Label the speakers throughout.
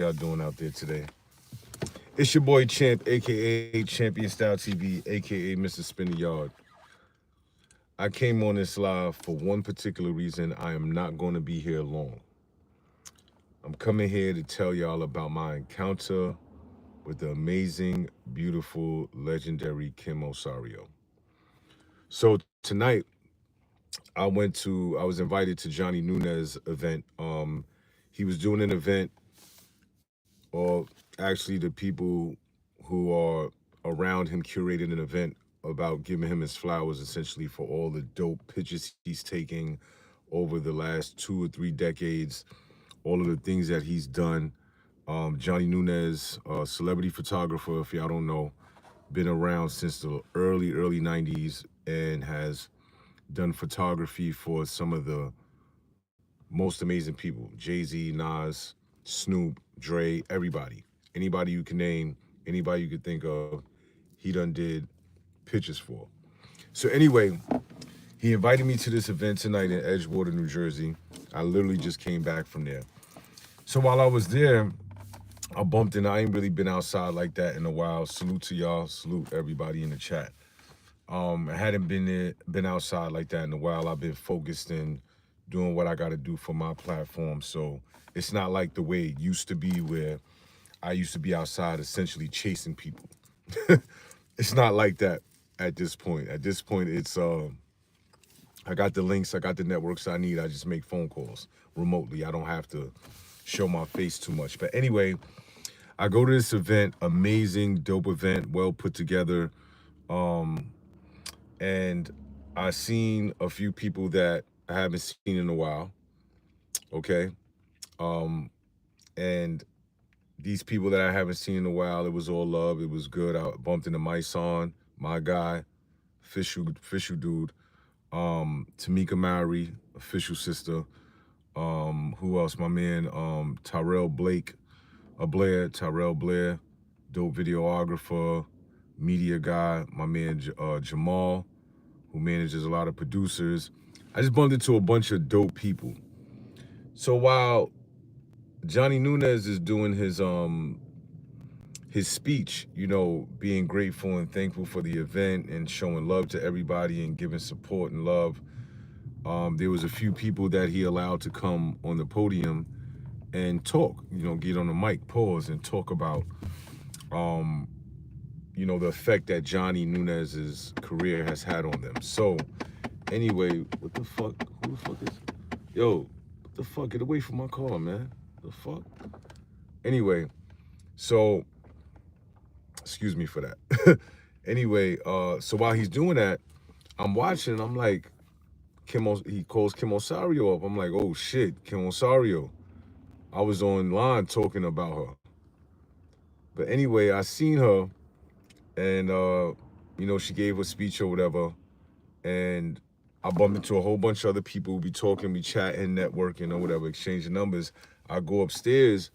Speaker 1: y'all doing out there today? It's your boy Champ, aka Champion Style TV, aka Mr. Spinny Yard. I came on this live for one particular reason. I am not going to be here long. I'm coming here to tell y'all about my encounter with the amazing, beautiful, legendary Kim Osorio. So tonight, I was invited to Johnny Nunez event. He was doing an event, or actually the people who are around him curated an event about giving him his flowers essentially for all the dope pictures he's taking over the last 2 or 3 decades, all of the things that he's done. Johnny Nunez, celebrity photographer, if y'all don't know, been around since the early 90s and has done photography for some of the most amazing people. Jay-Z, Nas, Snoop, Dre, everybody. Anybody you can name, anybody you could think of, he done did pictures for. So anyway, he invited me to this event tonight in Edgewater, New Jersey. I literally just came back from there. So while I was there, I bumped in. I ain't really been outside like that in a while. Salute to y'all. Salute everybody in the chat. I hadn't been outside like that in a while. I've been focused in doing what I got to do for my platform. So it's not like the way it used to be where I used to be outside essentially chasing people. It's not like that at this point. At this point, it's I got the links, I got the networks I need. I just make phone calls remotely. I don't have to show my face too much. But anyway, I go to this event, amazing, dope event, well put together. And I seen a few people that I haven't seen in a while. Okay. And these people that I haven't seen in a while, it was all love. It was good. I bumped into my son, my guy, official dude. Tamika Mowry, official sister. Who else? My man, Tyrell Blair, dope videographer, media guy. My man, Jamal, who manages a lot of producers. I just bumped into a bunch of dope people. So while Johnny Nunez is doing his speech, you know, being grateful and thankful for the event and showing love to everybody and giving support and love, there was a few people that he allowed to come on the podium and talk, you know, get on the mic, pause, and talk about, you know, the effect that Johnny Nunez's career has had on them. So, anyway, what the fuck? Who the fuck is? Yo, what the fuck? Get away from my car, man. The fuck? Anyway, so, excuse me for that. Anyway, so while he's doing that, I'm watching, I'm like, he calls Kim Osorio up. I'm like, oh shit, Kim Osorio. I was online talking about her. But anyway, I seen her and, you know, she gave a speech or whatever. And I bumped into a whole bunch of other people. We talking, we chatting, networking or whatever, exchanging numbers. I go upstairs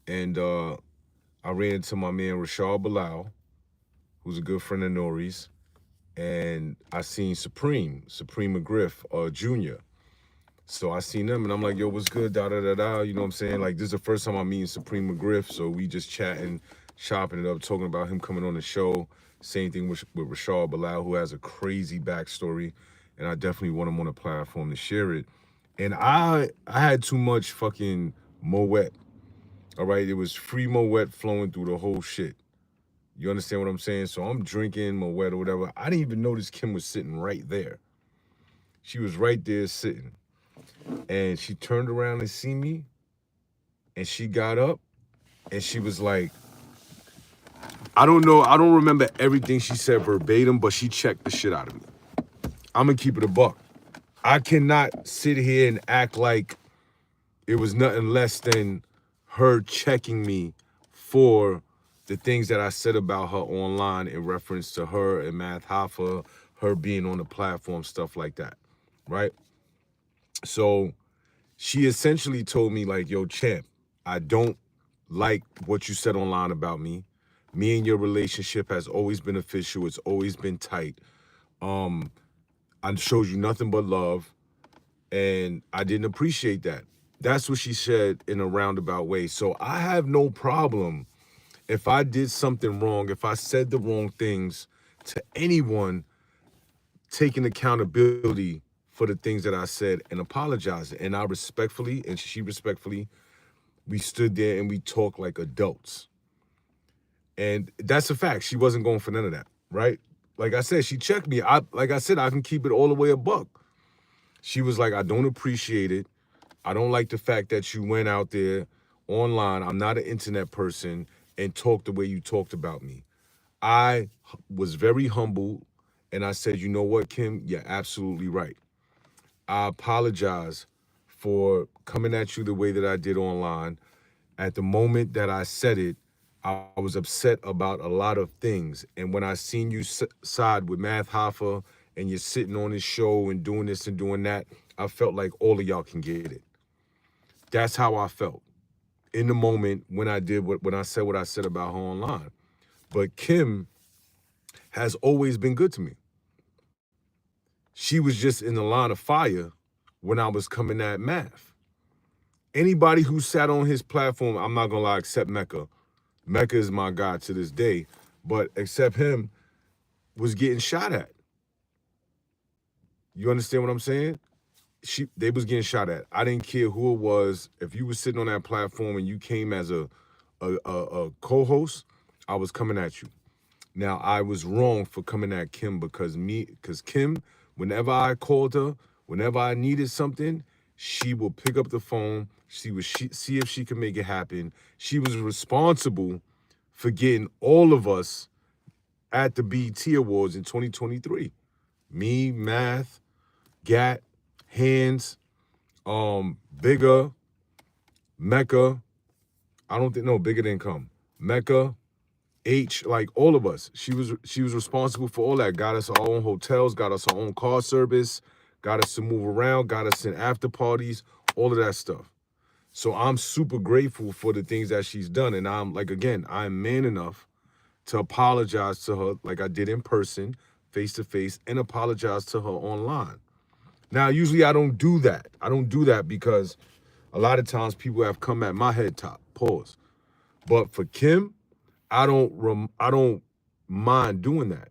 Speaker 1: and I ran into my man, Rashad Bilal, who's a good friend of Nori's. And I seen Supreme McGriff, Jr. So I seen them and I'm like, yo, what's good, da-da-da-da, you know what I'm saying? Like, this is the first time I'm meeting Supreme McGriff, so we just chatting, chopping it up, talking about him coming on the show. Same thing with Rashad Bilal, who has a crazy backstory, and I definitely want him on a platform to share it. And I had too much fucking Moet, all right? It was free Moet flowing through the whole shit. You understand what I'm saying? So I'm drinking Moet or whatever. I didn't even notice Kim was sitting right there. She was right there sitting. And she turned around and see me, and she got up, and she was like, I don't remember everything she said verbatim, but she checked the shit out of me. I'm gonna keep it a buck. I cannot sit here and act like it was nothing less than her checking me for the things that I said about her online in reference to her and Math Hoffa, her being on the platform, stuff like that, right? So she essentially told me, like, yo, Champ, I don't like what you said online about me. Me and your relationship has always been official. It's always been tight. I showed you nothing but love, and I didn't appreciate that. That's what she said in a roundabout way. So I have no problem if I did something wrong, if I said the wrong things to anyone, taking accountability for the things that I said and apologizing. And I respectfully, and she respectfully, we stood there and we talked like adults. And that's a fact. She wasn't going for none of that, right? Like I said, she checked me. Like I said, I can keep it all the way a buck. She was like, I don't appreciate it. I don't like the fact that you went out there online. I'm not an internet person and talked the way you talked about me. I was very humble and I said, you know what, Kim, you're absolutely right. I apologize for coming at you the way that I did online. At the moment that I said it, I was upset about a lot of things. And when I seen you side with Math Hoffa and you're sitting on his show and doing this and doing that, I felt like all of y'all can get it. That's how I felt in the moment when I did when I said what I said about her online. But Kim has always been good to me. She was just in the line of fire when I was coming at Math. Anybody who sat on his platform, I'm not gonna lie, except Mecca. Mecca is my guy to this day, but except him, was getting shot at. You understand what I'm saying? They was getting shot at. I didn't care who it was. If you were sitting on that platform and you came as a co-host, I was coming at you. Now I was wrong for coming at Kim because Kim, whenever I called her, whenever I needed something, she will pick up the phone. She would see if she could make it happen. She was responsible for getting all of us at the BET Awards in 2023. Me, Math, Gat, Hands, Bigger, Mecca. I don't think, no, Bigger didn't come. Mecca, H, like all of us. She was responsible for all that. Got us our own hotels, got us our own car service, got us to move around, got us in after parties, all of that stuff. So I'm super grateful for the things that she's done. And I'm like, again, I'm man enough to apologize to her like I did in person, face to face, and apologize to her online. Now, usually I don't do that. I don't do that because a lot of times people have come at my head top. Pause. But for Kim, I don't mind doing that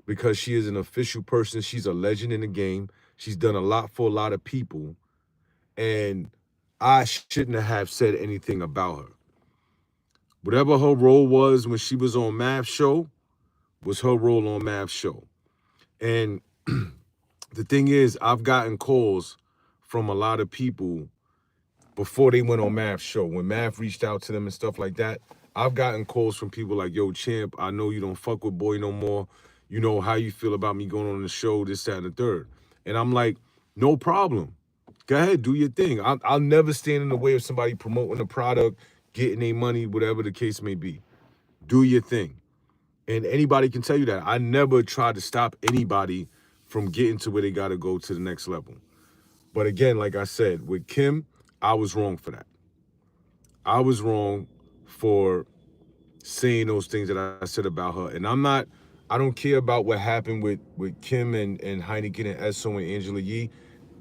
Speaker 1: because she is an official person. She's a legend in the game. She's done a lot for a lot of people. And I shouldn't have said anything about her. Whatever her role was when she was on Math Show was her role on Math Show. And the thing is, I've gotten calls from a lot of people before they went on Math's show. When Math reached out to them and stuff like that, I've gotten calls from people like, yo, Champ, I know you don't fuck with Boy no more. You know how you feel about me going on the show, this, that, and the third. And I'm like, no problem. Go ahead, do your thing. I'll never stand in the way of somebody promoting a product, getting their money, whatever the case may be. Do your thing. And anybody can tell you that. I never tried to stop anybody from getting to where they got to go to the next level. But again, like I said, with Kim, I was wrong for that. I was wrong for saying those things that I said about her. And I don't care about what happened with Kim and Heineken and Esso and Angela Yee.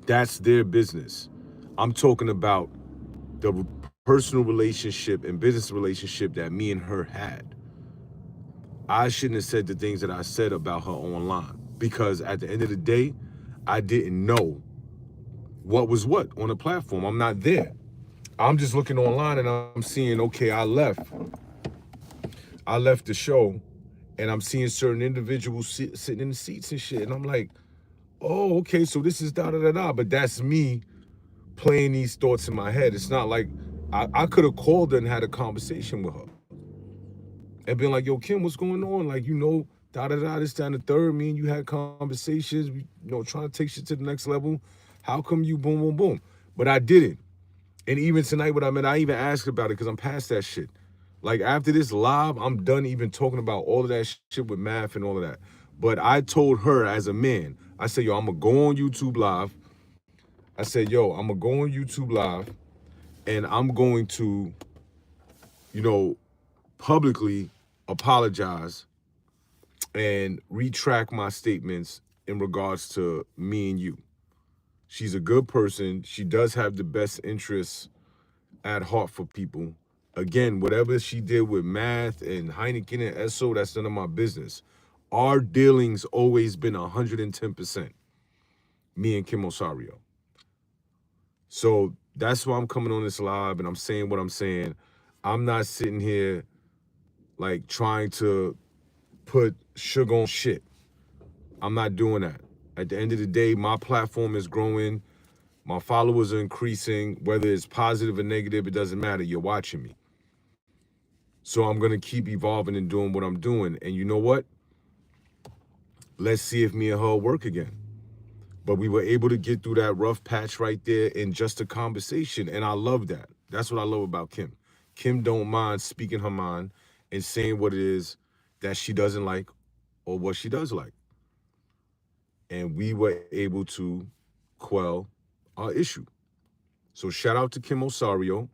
Speaker 1: That's their business. I'm talking about the personal relationship and business relationship that me and her had. I shouldn't have said the things that I said about her online because at the end of the day, I didn't know what was what on the platform. I'm not there. I'm just looking online and I'm seeing, okay, I left the show and I'm seeing certain individuals sitting in the seats and shit. And I'm like, oh, okay, so this is da-da-da-da. But that's me playing these thoughts in my head. It's not like I could have called her and had a conversation with her and been like, yo, Kim, what's going on? Like, da-da-da, this, that, and the third. Me and you had conversations, trying to take shit to the next level. How come you boom, boom, boom? But I didn't. And even tonight, I even asked about it because I'm past that shit. Like, after this live, I'm done even talking about all of that shit with Math and all of that. But I told her as a man, I said, yo, I'm going to go on YouTube Live. I said, yo, I'm going to go on YouTube Live and I'm going to, publicly apologize and retract my statements in regards to me and you. She's a good person. She does have the best interests at heart for people. Again, whatever she did with Math and Heineken and Esso, that's none of my business. Our dealings always been 110%, me and Kim Osorio. So that's why I'm coming on this live and I'm saying what I'm saying. I'm not sitting here like trying to put sugar on shit. I'm not doing that. At the end of the day, my platform is growing. My followers are increasing. Whether it's positive or negative, it doesn't matter. You're watching me. So I'm going to keep evolving and doing what I'm doing. And you know what? Let's see if me and her work again. But we were able to get through that rough patch right there in just a conversation. And I love that. That's what I love about Kim. Kim don't mind speaking her mind and saying what it is that she doesn't like or what she does like. And we were able to quell our issue. So shout out to Kim Osorio.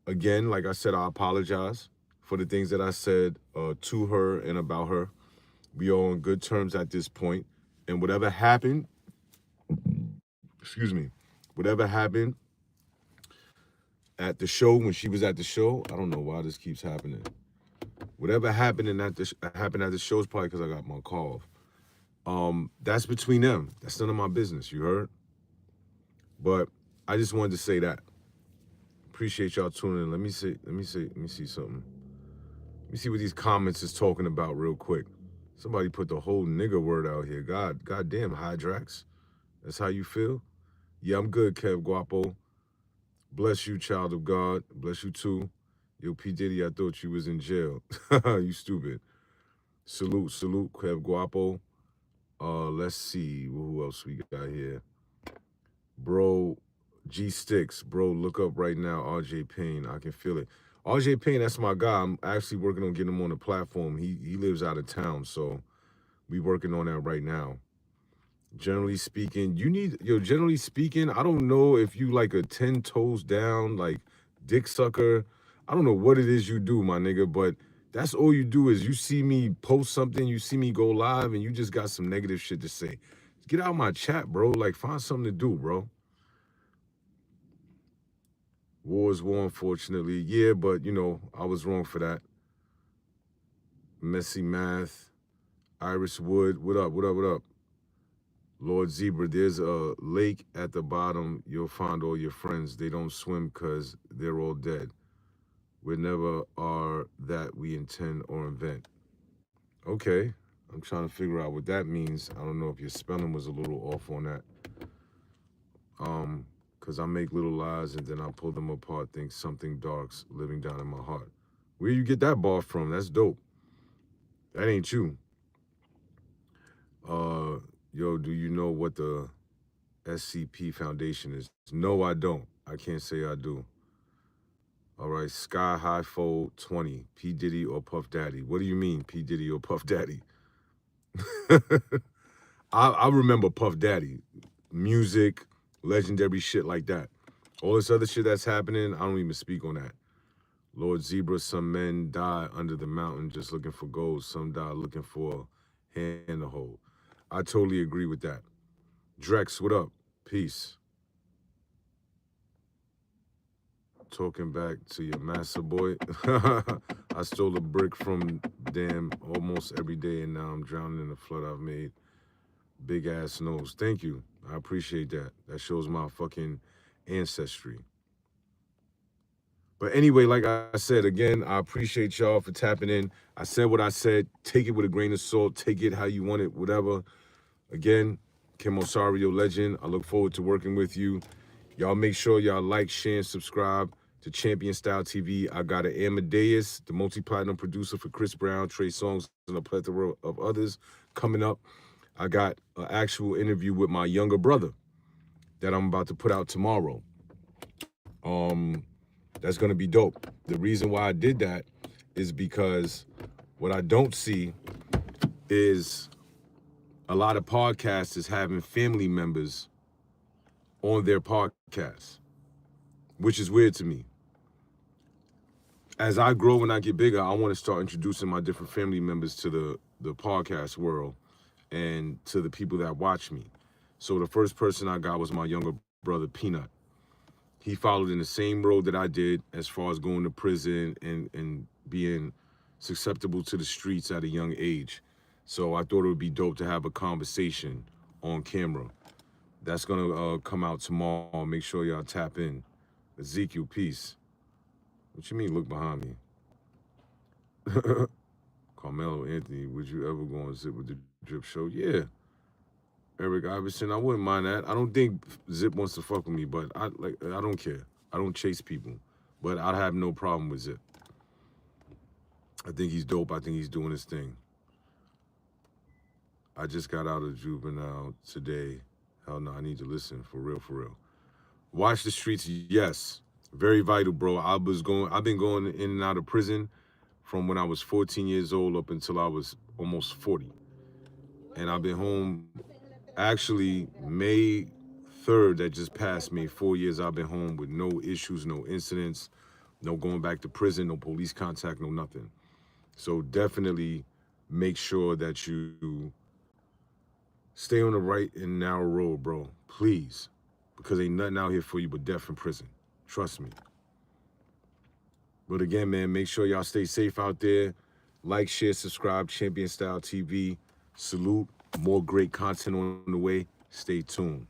Speaker 1: Again, like I said, I apologize for the things that I said to her and about her. We are on good terms at this point. And whatever happened, excuse me, whatever happened at the show when she was at the show, I don't know why this keeps happening. Whatever happened happened at the show is probably because I got my cough. That's between them. That's none of my business. You heard? But I just wanted to say that. Appreciate y'all tuning in. Let me see something. Let me see what these comments is talking about real quick. Somebody put the whole nigga word out here. God damn, Hydrax. That's how you feel? Yeah, I'm good, Kev Guapo. Bless you, child of God. Bless you too. Yo, P. Diddy, I thought you was in jail. You stupid. Salute, Kev Guapo. Let's see who else we got here. Bro, G Sticks, bro, look up right now, RJ Payne. I can feel it. RJ Payne, that's my guy. I'm actually working on getting him on the platform. He lives out of town, so we working on that right now. Generally speaking, generally speaking, I don't know if you like a 10 toes down, like dick sucker. I don't know what it is you do, my nigga, but that's all you do is you see me post something, you see me go live, and you just got some negative shit to say. Get out of my chat, bro. Like, find something to do, bro. War is war, unfortunately. Yeah, but, I was wrong for that. Messy Math. Iris Wood. What up? Lord Zebra, there's a lake at the bottom. You'll find all your friends. They don't swim because they're all dead. We never are that we intend or invent. Okay. I'm trying to figure out what that means. I don't know if your spelling was a little off on that. Because I make little lies and then I pull them apart, think something dark's living down in my heart. Where you get that bar from? That's dope. That ain't you. Yo, do you know what the SCP Foundation is? No, I don't. I can't say I do. All right, Sky High Fold 20, P. Diddy or Puff Daddy. What do you mean, P. Diddy or Puff Daddy? I remember Puff Daddy. Music, legendary shit like that. All this other shit that's happening, I don't even speak on that. Lord Zebra, some men die under the mountain just looking for gold. Some die looking for a hand to hold. I totally agree with that. Drex, what up? Peace. Talking back to your master boy. I stole a brick from damn almost every day and now I'm drowning in the flood I've made. Big ass nose. Thank you. I appreciate that. That shows my fucking ancestry. But anyway, like I said, again, I appreciate y'all for tapping in. I said what I said. Take it with a grain of salt. Take it how you want it, whatever. Again, Kim Osorio, legend. I look forward to working with you. Y'all make sure y'all like, share, and subscribe to Champion Style TV. I got an Amadeus, the multi-platinum producer for Chris Brown, Trey Songz, and a plethora of others coming up. I got an actual interview with my younger brother that I'm about to put out tomorrow. That's going to be dope. The reason why I did that is because what I don't see is a lot of podcasters having family members on their podcasts, which is weird to me. As I grow and I get bigger, I want to start introducing my different family members to the podcast world and to the people that watch me. So the first person I got was my younger brother, Peanut. He followed in the same road that I did as far as going to prison and being susceptible to the streets at a young age. So I thought it would be dope to have a conversation on camera. That's gonna come out tomorrow. Make sure y'all tap in. Ezekiel, peace. What you mean look behind me? Carmelo Anthony, would you ever go and Zip with the Drip Show? Yeah. Eric Iverson, I wouldn't mind that. I don't think Zip wants to fuck with me, but I don't care. I don't chase people. But I'd have no problem with Zip. I think he's dope. I think he's doing his thing. I just got out of juvenile today. Hell no, I need to listen for real, for real. Watch the streets, yes. Very vital, bro. I've been going in and out of prison from when I was 14 years old up until I was almost 40. And I've been home, actually, May 3rd, that just passed me, 4 years I've been home with no issues, no incidents, no going back to prison, no police contact, no nothing. So definitely make sure that you stay on the right and narrow road, bro. Please. Because ain't nothing out here for you but death in prison. Trust me. But again, man, make sure y'all stay safe out there. Like, share, subscribe, Champion Style TV. Salute. More great content on the way. Stay tuned.